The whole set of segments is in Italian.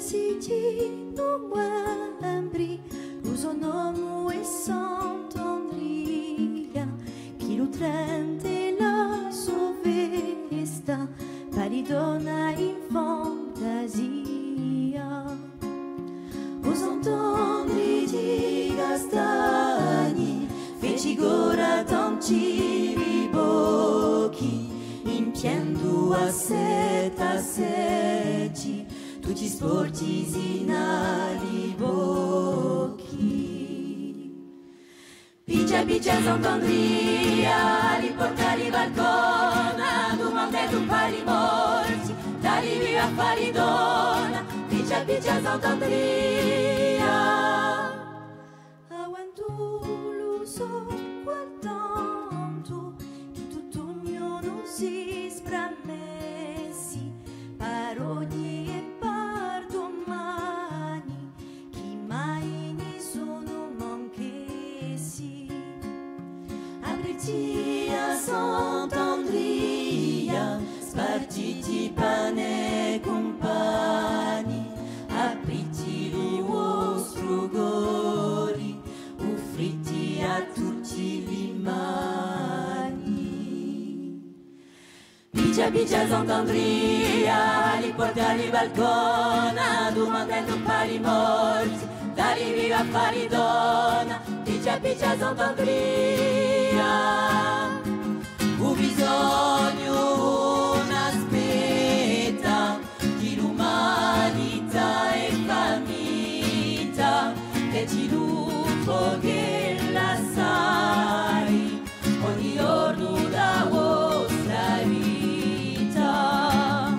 decidi no membri, usono e s'entendria, chi lo trente la sovesta, paridona in fantasia. Os entendri di castagni, feci gora tanti ribocchi, impiendo a seti, tutti sporti in ali bocchi. Piccia piccia s'entendria, li portari balcona, domande tu pari morti, dali via fari donna, piccia piccia s'entendria. Aguanto lo so qual tanto, che tutto ognuno si spramessi, parodi e par domani, chi mai ne sono manchessi. Apriti a s'entendria, spartiti pane compagni, apriti i vostri gori, offriti a tutti gli mani. Piccia piccia s'entendria, li portali balcona, domandando pari morti, dali viva a fari donna, piccia piccia s'entendria. Ho bisogno un'aspetta, che l'umanità è famita, che ci lupo che la sai, ogni giorno la vostra vita.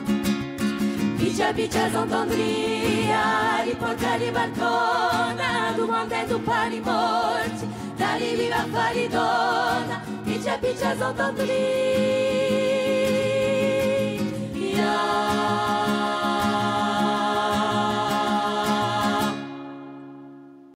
Piccia piccia s'entendria, li portali balcona, domandando pari morti, dali viva a fari donna, piccia piccia s'entendria.